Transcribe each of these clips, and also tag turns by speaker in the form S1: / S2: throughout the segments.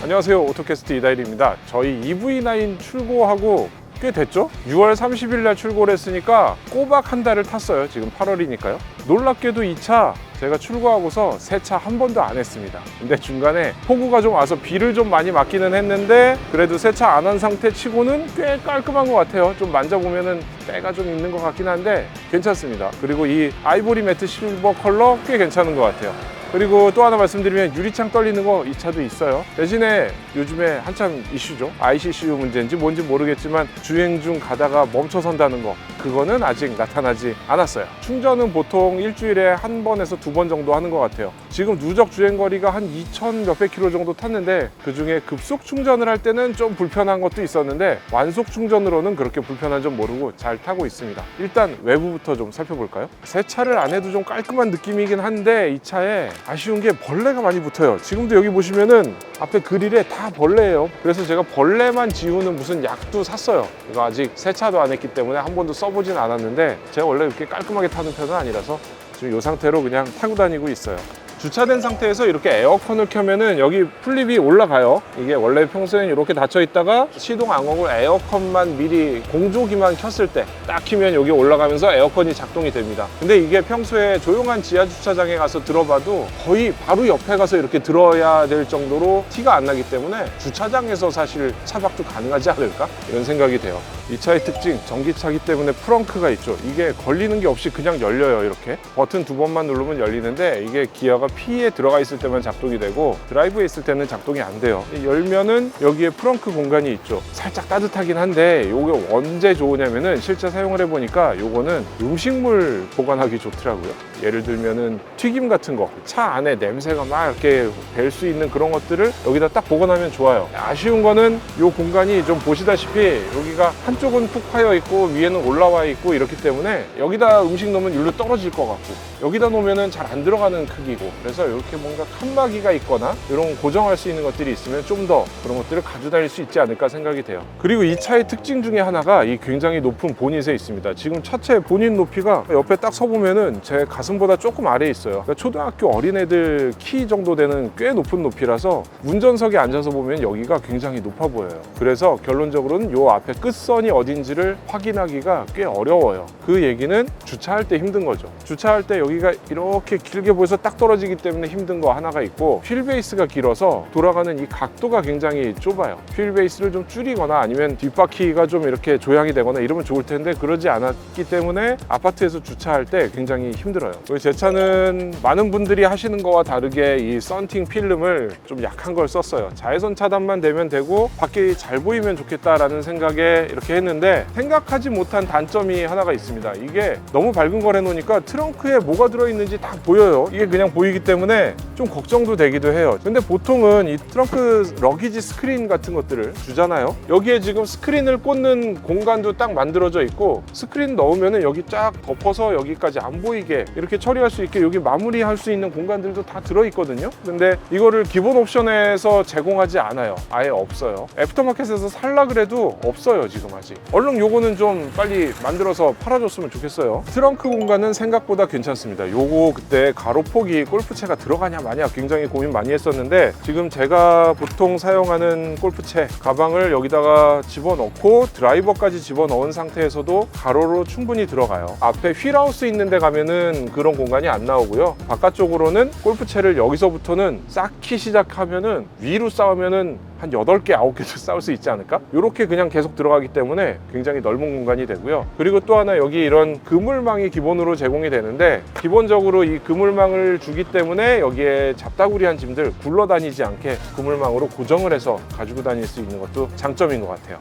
S1: 안녕하세요, 오토캐스트 이다일입니다. 저희 EV9 출고하고 꽤 됐죠? 6월 30일 날 출고를 했으니까 꼬박 한 달을 탔어요. 지금 8월이니까요. 놀랍게도 이 차 제가 출고하고서 세차 한 번도 안 했습니다. 근데 중간에 폭우가 좀 와서 비를 좀 많이 맞기는 했는데 그래도 세차 안 한 상태 치고는 꽤 깔끔한 것 같아요. 좀 만져보면은 때가 좀 있는 것 같긴 한데 괜찮습니다. 그리고 이 아이보리 매트 실버 컬러 꽤 괜찮은 것 같아요. 그리고 또 하나 말씀드리면 유리창 떨리는 거 이 차도 있어요. 대신에 요즘에 한참 이슈죠. ICCU 문제인지 뭔지 모르겠지만 주행 중 가다가 멈춰 선다는 거, 그거는 아직 나타나지 않았어요. 충전은 보통 일주일에 한 번에서 두 번 정도 하는 것 같아요. 지금 누적 주행거리가 한 2,000 몇백 킬로 정도 탔는데 그중에 급속 충전을 할 때는 좀 불편한 것도 있었는데 완속 충전으로는 그렇게 불편한 점 모르고 잘 타고 있습니다. 일단 외부부터 좀 살펴볼까요? 세차를 안 해도 좀 깔끔한 느낌이긴 한데 이 차에 아쉬운 게 벌레가 많이 붙어요. 지금도 여기 보시면은 앞에 그릴에 다 벌레예요. 그래서 제가 벌레만 지우는 무슨 약도 샀어요. 이거 아직 세차도 안 했기 때문에 한 번도 써보진 않았는데 제가 원래 이렇게 깔끔하게 타는 편은 아니라서 지금 이 상태로 그냥 타고 다니고 있어요. 주차된 상태에서 이렇게 에어컨을 켜면은 여기 플립이 올라가요. 이게 원래 평소에는 이렇게 닫혀 있다가 시동 안 거고 에어컨만 미리 공조기만 켰을 때 딱 키면 여기 올라가면서 에어컨이 작동이 됩니다. 근데 이게 평소에 조용한 지하 주차장에 가서 들어봐도 거의 바로 옆에 가서 이렇게 들어야 될 정도로 티가 안 나기 때문에 주차장에서 사실 차박도 가능하지 않을까? 이런 생각이 돼요. 이 차의 특징, 전기차기 때문에 프렁크가 있죠. 이게 걸리는 게 없이 그냥 열려요. 이렇게 버튼 두 번만 누르면 열리는데 이게 기어가 P에 들어가 있을 때만 작동이 되고 드라이브에 있을 때는 작동이 안 돼요. 열면은 여기에 프렁크 공간이 있죠. 살짝 따뜻하긴 한데 이게 언제 좋으냐면은 실제 사용을 해보니까 요거는 음식물 보관하기 좋더라고요. 예를 들면은 튀김 같은 거, 차 안에 냄새가 막 이렇게 뵐 수 있는 그런 것들을 여기다 딱 보관하면 좋아요. 아쉬운 거는 요 공간이 좀 보시다시피 여기가 한쪽은 푹 파여 있고 위에는 올라와 있고 이렇기 때문에 여기다 음식 넣으면 일로 떨어질 것 같고 여기다 놓으면은 잘 안 들어가는 크기고 그래서 이렇게 뭔가 칸막이가 있거나 이런 고정할 수 있는 것들이 있으면 좀 더 그런 것들을 가지고 다닐 수 있지 않을까 생각이 돼요. 그리고 이 차의 특징 중에 하나가 이 굉장히 높은 보닛에 있습니다. 지금 차체 보닛 높이가 옆에 딱 서보면은 제 가슴보다 조금 아래에 있어요. 그러니까 초등학교 어린애들 키 정도 되는 꽤 높은 높이라서 운전석에 앉아서 보면 여기가 굉장히 높아 보여요. 그래서 결론적으로는 요 앞에 끝선이 어딘지를 확인하기가 꽤 어려워요. 그 얘기는 주차할 때 힘든 거죠. 주차할 때 여기가 이렇게 길게 보여서 딱 떨어지기 때문에 힘든 거 하나가 있고 휠베이스가 길어서 돌아가는 이 각도가 굉장히 좁아요. 휠베이스를 좀 줄이거나 아니면 뒷바퀴가 좀 이렇게 조향이 되거나 이러면 좋을 텐데 그러지 않았기 때문에 아파트에서 주차할 때 굉장히 힘들어요. 제 차는 많은 분들이 하시는 거와 다르게 이 썬팅 필름을 좀 약한 걸 썼어요. 자외선 차단만 되면 되고 밖이 잘 보이면 좋겠다라는 생각에 이렇게 했는데 생각하지 못한 단점이 하나가 있습니다. 이게 너무 밝은 걸 해놓으니까 트렁크에 뭐가 들어있는지 다 보여요. 이게 그냥 보이기 때문에 좀 걱정도 되기도 해요. 근데 보통은 이 트렁크 러기지 스크린 같은 것들을 주잖아요. 여기에 지금 스크린을 꽂는 공간도 딱 만들어져 있고 스크린 넣으면은 여기 쫙 덮어서 여기까지 안 보이게 이렇게 처리할 수 있게 여기 마무리할 수 있는 공간들도 다 들어있거든요. 근데 이거를 기본 옵션에서 제공하지 않아요. 아예 없어요. 애프터마켓에서 살라 그래도 없어요. 지금 아직. 얼른 요거는 좀 빨리 만들어서 팔아줬으면 좋겠어요. 트렁크 공간은 생각보다 괜찮습니다. 요거 그때 가로폭이 골프채가 들어가냐 마냐 굉장히 고민 많이 했었는데 지금 제가 보통 사용하는 골프채 가방을 여기다가 집어넣고 드라이버까지 집어넣은 상태에서도 가로로 충분히 들어가요. 앞에 휠하우스 있는 데 가면은 그런 공간이 안 나오고요. 바깥쪽으로는 골프채를 여기서부터는 쌓기 시작하면은 위로 쌓으면은 한 8개, 9개도 쌓을 수 있지 않을까? 이렇게 그냥 계속 들어가기 때문에 굉장히 넓은 공간이 되고요. 그리고 또 하나 여기 이런 그물망이 기본으로 제공이 되는데 기본적으로 이 그물망을 주기 때문에 여기에 잡다구리한 짐들 굴러다니지 않게 그물망으로 고정을 해서 가지고 다닐 수 있는 것도 장점인 것 같아요.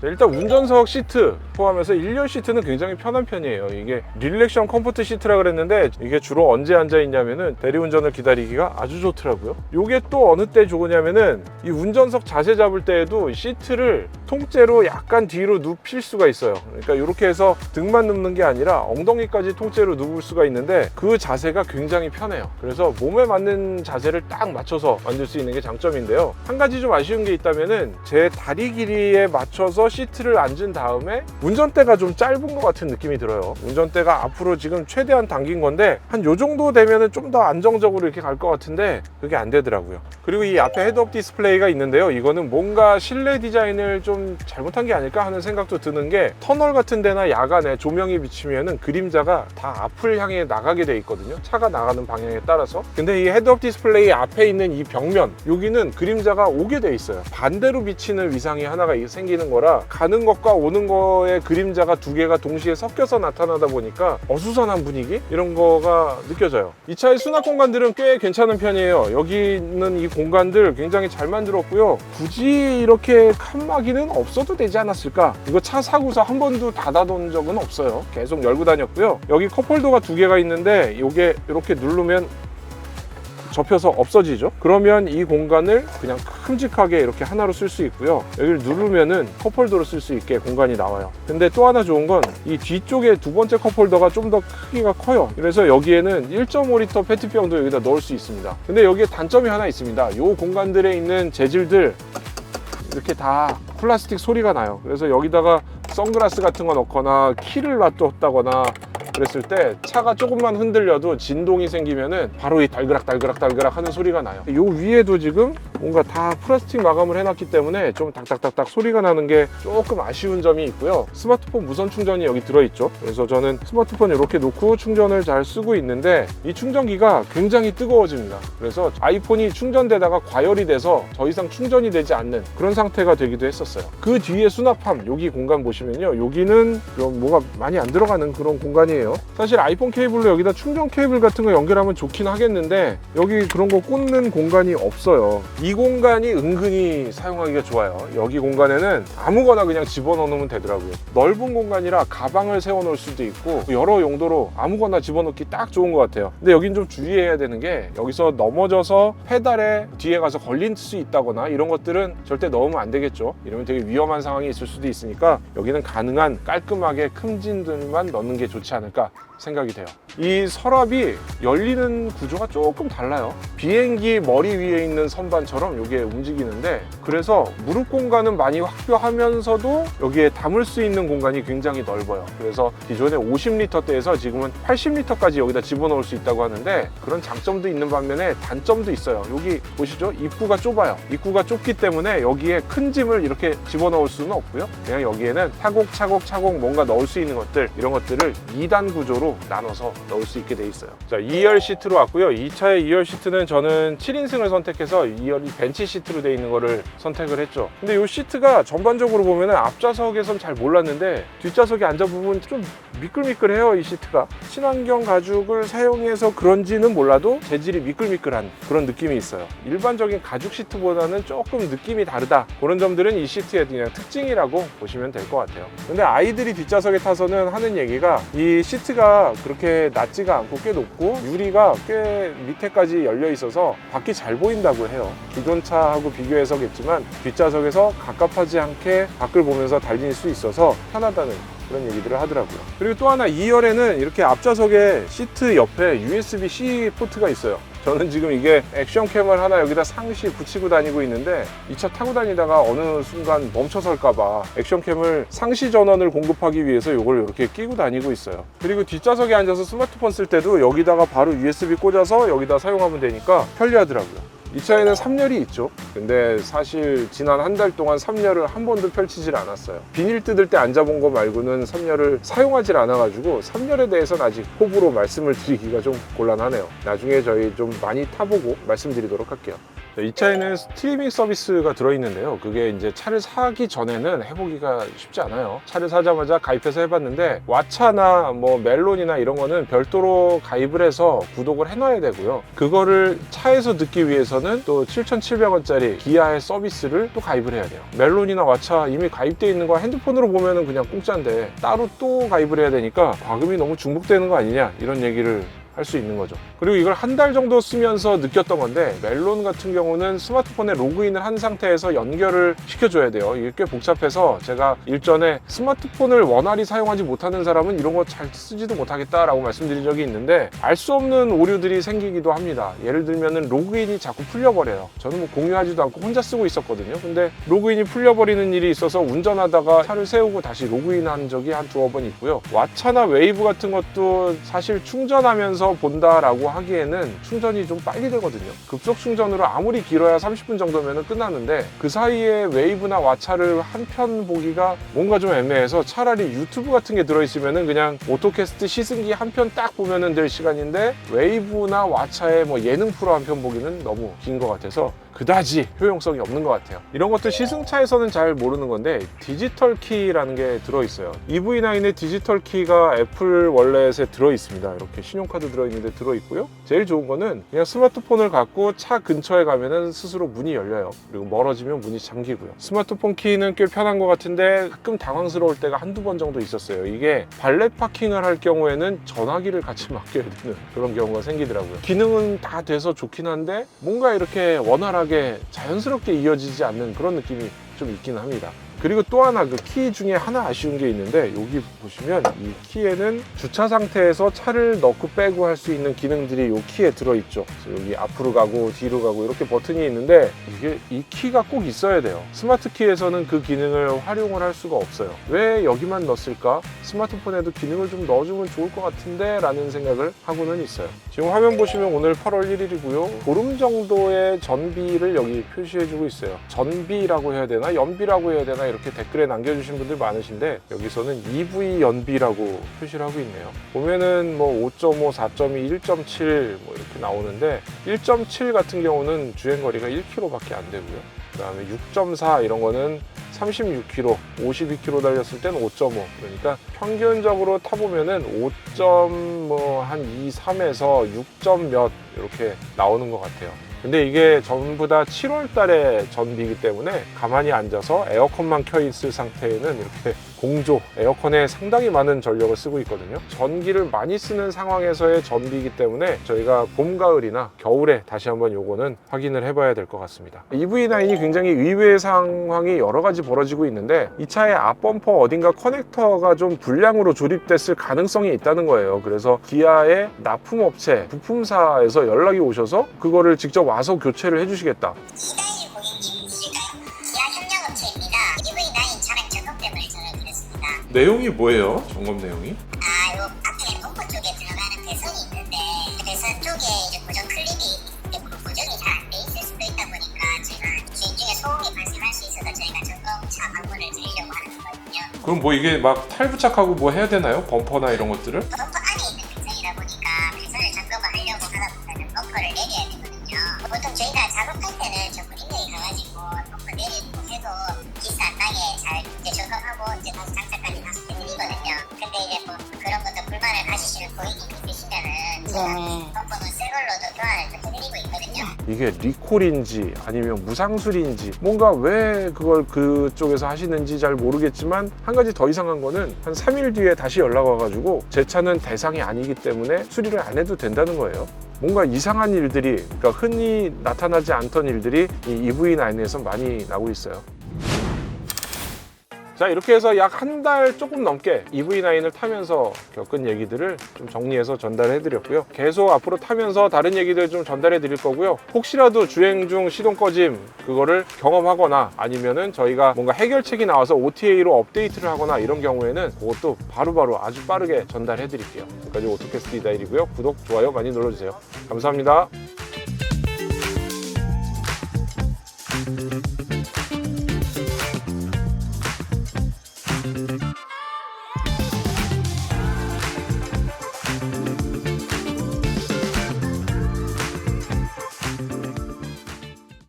S1: 일단 운전석 시트 포함해서 1열 시트는 굉장히 편한 편이에요. 이게 릴렉션 컴포트 시트라 그랬는데 이게 주로 언제 앉아 있냐면은 대리운전을 기다리기가 아주 좋더라고요. 이게 또 어느 때 좋으냐면은 이 운전석 자세 잡을 때에도 시트를 통째로 약간 뒤로 눕힐 수가 있어요. 그러니까 이렇게 해서 등만 눕는 게 아니라 엉덩이까지 통째로 눕을 수가 있는데 그 자세가 굉장히 편해요. 그래서 몸에 맞는 자세를 딱 맞춰서 만들 수 있는 게 장점인데요. 한 가지 좀 아쉬운 게 있다면은 제 다리 길이에 맞춰서 여기서 시트를 앉은 다음에 운전대가 좀 짧은 것 같은 느낌이 들어요. 운전대가 앞으로 지금 최대한 당긴 건데 한 요 정도 되면은 좀 더 안정적으로 이렇게 갈 것 같은데 그게 안 되더라고요. 그리고 이 앞에 헤드업 디스플레이가 있는데요. 이거는 뭔가 실내 디자인을 좀 잘못한 게 아닐까 하는 생각도 드는 게 터널 같은 데나 야간에 조명이 비치면은 그림자가 다 앞을 향해 나가게 돼 있거든요. 차가 나가는 방향에 따라서. 근데 이 헤드업 디스플레이 앞에 있는 이 벽면 여기는 그림자가 오게 돼 있어요. 반대로 비치는 위상이 하나가 생기는 거라 가는 것과 오는 거의 그림자가 두 개가 동시에 섞여서 나타나다 보니까 어수선한 분위기 이런 거가 느껴져요. 이 차의 수납 공간들은 꽤 괜찮은 편이에요. 여기 있는 이 공간들 굉장히 잘 만들었고요. 굳이 이렇게 칸막이는 없어도 되지 않았을까? 이거 차 사고서 한 번도 닫아놓은 적은 없어요. 계속 열고 다녔고요. 여기 컵홀더가 두 개가 있는데 이게 이렇게 누르면 접혀서 없어지죠. 그러면 이 공간을 그냥 큼직하게 이렇게 하나로 쓸 수 있고요. 여기를 누르면은 컵홀더로 쓸 수 있게 공간이 나와요. 근데 또 하나 좋은 건 이 뒤쪽에 두 번째 컵홀더가 좀 더 크기가 커요. 그래서 여기에는 1.5리터 페트병도 여기다 넣을 수 있습니다. 근데 여기에 단점이 하나 있습니다. 이 공간들에 있는 재질들 이렇게 다 플라스틱 소리가 나요. 그래서 여기다가 선글라스 같은 거 넣거나 키를 놔뒀다거나 그랬을 때 차가 조금만 흔들려도 진동이 생기면은 바로 이 달그락 하는 소리가 나요. 요 위에도 지금 뭔가 다 플라스틱 마감을 해놨기 때문에 좀 딱딱딱딱 소리가 나는 게 조금 아쉬운 점이 있고요. 스마트폰 무선 충전이 여기 들어있죠. 그래서 저는 스마트폰 이렇게 놓고 충전을 잘 쓰고 있는데 이 충전기가 굉장히 뜨거워집니다. 그래서 아이폰이 충전되다가 과열이 돼서 더 이상 충전이 되지 않는 그런 상태가 되기도 했었어요. 그 뒤에 수납함 여기 공간 보시면요. 여기는 뭐가 많이 안 들어가는 그런 공간이에요. 사실 아이폰 케이블로 여기다 충전 케이블 같은 거 연결하면 좋긴 하겠는데 여기 그런 거 꽂는 공간이 없어요. 이 공간이 은근히 사용하기가 좋아요. 여기 공간에는 아무거나 그냥 집어넣으면 되더라고요. 넓은 공간이라 가방을 세워놓을 수도 있고 여러 용도로 아무거나 집어넣기 딱 좋은 것 같아요. 근데 여긴 좀 주의해야 되는 게 여기서 넘어져서 페달에 뒤에 가서 걸릴 수 있다거나 이런 것들은 절대 넣으면 안 되겠죠. 이러면 되게 위험한 상황이 있을 수도 있으니까 여기는 가능한 깔끔하게 큼진들만 넣는 게 좋지 않을까 생각이 돼요. 이 서랍이 열리는 구조가 조금 달라요. 비행기 머리 위에 있는 선반처럼 이게 움직이는데 그래서 무릎 공간은 많이 확보하면서도 여기에 담을 수 있는 공간이 굉장히 넓어요. 그래서 기존에 50리터대에서 지금은 80리터까지 여기다 집어넣을 수 있다고 하는데 그런 장점도 있는 반면에 단점도 있어요. 여기 보시죠? 입구가 좁아요. 입구가 좁기 때문에 여기에 큰 짐을 이렇게 집어넣을 수는 없고요. 그냥 여기에는 차곡차곡 뭔가 넣을 수 있는 것들 이런 것들을 2단 구조로 나눠서 넣을 수 있게 돼 있어요. 자, 2열 시트로 왔고요. 이 차의 2열 시트는 저는 7인승을 선택해서 2열이 벤치 시트로 돼 있는 거를 선택을 했죠. 근데 이 시트가 전반적으로 보면은 앞좌석에선 잘 몰랐는데 뒷좌석에 앉아보면 좀 미끌미끌해요. 이 시트가 친환경 가죽을 사용해서 그런지는 몰라도 재질이 미끌미끌한 그런 느낌이 있어요. 일반적인 가죽 시트보다는 조금 느낌이 다르다. 그런 점들은 이 시트의 그냥 특징이라고 보시면 될 것 같아요. 근데 아이들이 뒷좌석에 타서는 하는 얘기가 이 시트가 그렇게 낮지가 않고 꽤 높고 유리가 꽤 밑에까지 열려 있어서 밖이 잘 보인다고 해요. 기존 차하고 비교해서겠지만 뒷좌석에서 갑갑하지 않게 밖을 보면서 달릴 수 있어서 편하다는 그런 얘기들을 하더라고요. 그리고 또 하나 2열에는 이렇게 앞좌석에 시트 옆에 USB-C 포트가 있어요. 저는 지금 이게 액션캠을 하나 여기다 상시 붙이고 다니고 있는데 이 차 타고 다니다가 어느 순간 멈춰설까봐 액션캠을 상시 전원을 공급하기 위해서 이걸 이렇게 끼고 다니고 있어요. 그리고 뒷좌석에 앉아서 스마트폰 쓸 때도 여기다가 바로 USB 꽂아서 여기다 사용하면 되니까 편리하더라고요. 이 차에는 3열이 있죠. 근데 사실 지난 한 달 동안 3열을 한 번도 펼치질 않았어요. 비닐 뜯을 때 앉아본 거 말고는 3열을 사용하질 않아가지고 3열에 대해서는 아직 호불호 말씀을 드리기가 좀 곤란하네요. 나중에 저희 좀 많이 타보고 말씀드리도록 할게요. 이 차에는 스트리밍 서비스가 들어있는데요. 그게 이제 차를 사기 전에는 해보기가 쉽지 않아요. 차를 사자마자 가입해서 해봤는데 왓챠나 뭐 멜론이나 이런 거는 별도로 가입을 해서 구독을 해놔야 되고요. 그거를 차에서 듣기 위해서는 또 7,700원짜리 기아의 서비스를 또 가입을 해야 돼요. 멜론이나 왓챠 이미 가입되어 있는 거 핸드폰으로 보면은 그냥 공짜인데 따로 또 가입을 해야 되니까 과금이 너무 중복되는 거 아니냐 이런 얘기를 할 수 있는 거죠. 그리고 이걸 한 달 정도 쓰면서 느꼈던 건데, 멜론 같은 경우는 스마트폰에 로그인을 한 상태에서 연결을 시켜줘야 돼요. 이게 꽤 복잡해서 제가 일전에 스마트폰을 원활히 사용하지 못하는 사람은 이런 거 잘 쓰지도 못하겠다라고 말씀드린 적이 있는데, 알 수 없는 오류들이 생기기도 합니다. 예를 들면은 로그인이 자꾸 풀려버려요. 저는 뭐 공유하지도 않고 혼자 쓰고 있었거든요. 근데 로그인이 풀려버리는 일이 있어서 운전하다가 차를 세우고 다시 로그인한 적이 한 두어 번 있고요. 왓챠나 웨이브 같은 것도 사실 충전하면서 본다라고 하기에는 충전이 좀 빨리 되거든요. 급속 충전으로 아무리 길어야 30분 정도면 끝나는데, 그 사이에 웨이브나 왓챠를 한 편 보기가 뭔가 좀 애매해서 차라리 유튜브 같은 게 들어있으면은 그냥 오토캐스트 시승기 한 편 딱 보면은 될 시간인데, 웨이브나 왓챠의 뭐 예능 프로 한 편 보기는 너무 긴 것 같아서 그다지 효용성이 없는 것 같아요. 이런 것도 시승차에서는 잘 모르는 건데, 디지털 키라는 게 들어있어요. EV9의 디지털 키가 애플 월렛에 들어있습니다. 이렇게 신용카드 들어있는데 들어있고요. 제일 좋은 거는 그냥 스마트폰을 갖고 차 근처에 가면은 스스로 문이 열려요. 그리고 멀어지면 문이 잠기고요. 스마트폰 키는 꽤 편한 것 같은데 가끔 당황스러울 때가 한두 번 정도 있었어요. 이게 발렛 파킹을 할 경우에는 전화기를 같이 맡겨야 되는 그런 경우가 생기더라고요. 기능은 다 돼서 좋긴 한데 뭔가 이렇게 원활하게 자연스럽게 이어지지 않는 그런 느낌이 좀 있긴 합니다. 그리고 또 하나, 그 키 중에 하나 아쉬운 게 있는데, 여기 보시면 이 키에는 주차 상태에서 차를 넣고 빼고 할 수 있는 기능들이 이 키에 들어있죠. 그래서 여기 앞으로 가고 뒤로 가고 이렇게 버튼이 있는데, 이게 이 키가 꼭 있어야 돼요. 스마트 키에서는 그 기능을 활용을 할 수가 없어요. 왜 여기만 넣었을까? 스마트폰에도 기능을 좀 넣어주면 좋을 것 같은데 라는 생각을 하고는 있어요. 지금 화면 보시면 오늘 8월 1일이고요 보름 정도의 전비를 여기 표시해주고 있어요. 전비라고 해야 되나 연비라고 해야 되나 이렇게 댓글에 남겨주신 분들 많으신데, 여기서는 EV 연비라고 표시를 하고 있네요. 보면은 뭐 5.5, 4.2, 1.7 뭐 이렇게 나오는데, 1.7 같은 경우는 주행거리가 1km밖에 안 되고요. 그 다음에 6.4 이런 거는 36km, 52km 달렸을 때는 5.5. 그러니까 평균적으로 타보면은 5.한 2, 3에서 6점 몇 이렇게 나오는 것 같아요. 근데 이게 전부 다 7월 달에 전비이기 때문에 가만히 앉아서 에어컨만 켜 있을 상태에는 이렇게 공조, 에어컨에 상당히 많은 전력을 쓰고 있거든요. 전기를 많이 쓰는 상황에서의 전비이기 때문에 저희가 봄, 가을이나 겨울에 다시 한번 요거는 확인을 해봐야 될 것 같습니다. EV9이 굉장히 의외의 상황이 여러 가지 벌어지고 있는데, 이 차의 앞범퍼 어딘가 커넥터가 좀 불량으로 조립됐을 가능성이 있다는 거예요. 그래서 기아의 납품업체, 부품사에서 연락이 오셔서 그거를 직접 와서 교체를 해주시겠다.
S2: 이다일 고객님이실까요? 기아 협력업체입니다. EV9 차량 점검 때문에 전화를 드렸습니다.
S1: 내용이 뭐예요? 점검 내용이?
S2: 요 앞에 범퍼 쪽에 들어가는 배선이 있는데, 배선 쪽에 이제 고정 클립이 고정이 잘 안 돼 있을 수도 있다 보니까 저희가 주행 중에 소음이 발생할 수 있어서 저희가 점검차 방문을 드리려고 하는 거거든요.
S1: 그럼 뭐 이게 막 탈부착하고 뭐 해야 되나요? 범퍼나 이런 것들을?
S2: 범퍼 안에 있는 배선이다 보니까 배선을 점검을 하려고 하다 보면 범퍼를 내려야 되거든요. 보통 저희가 작업할 때는 전부 인력이 가가지고 범퍼 내리고 해도 기스 안 나게 잘 이제 점검하고 이제 다시 장착까지 다 해드리거든요. 근데 이제 뭐 그런 것도 불만을 가지시는 고객님이 있으시면은 제가 범퍼는 새 걸로도 교환을 좀 해드리고 있거든요.
S1: 이게 리콜인지 아니면 무상술인지 뭔가 왜 그걸 그쪽에서 하시는지 잘 모르겠지만, 한 가지 더 이상한 거는 한 3일 뒤에 다시 연락 와가지고 제 차는 대상이 아니기 때문에 수리를 안 해도 된다는 거예요. 뭔가 이상한 일들이, 그러니까 흔히 나타나지 않던 일들이 이 EV9에서 많이 나고 있어요. 자, 이렇게 해서 약 한 달 조금 넘게 EV9을 타면서 겪은 얘기들을 좀 정리해서 전달해 드렸고요. 계속 앞으로 타면서 다른 얘기들 좀 전달해 드릴 거고요. 혹시라도 주행 중 시동 꺼짐 그거를 경험하거나 아니면은 저희가 뭔가 해결책이 나와서 OTA로 업데이트를 하거나 이런 경우에는 그것도 바로바로 아주 빠르게 전달해 드릴게요. 지금까지 오토캐스트 이다일이고요. 구독, 좋아요 많이 눌러주세요. 감사합니다.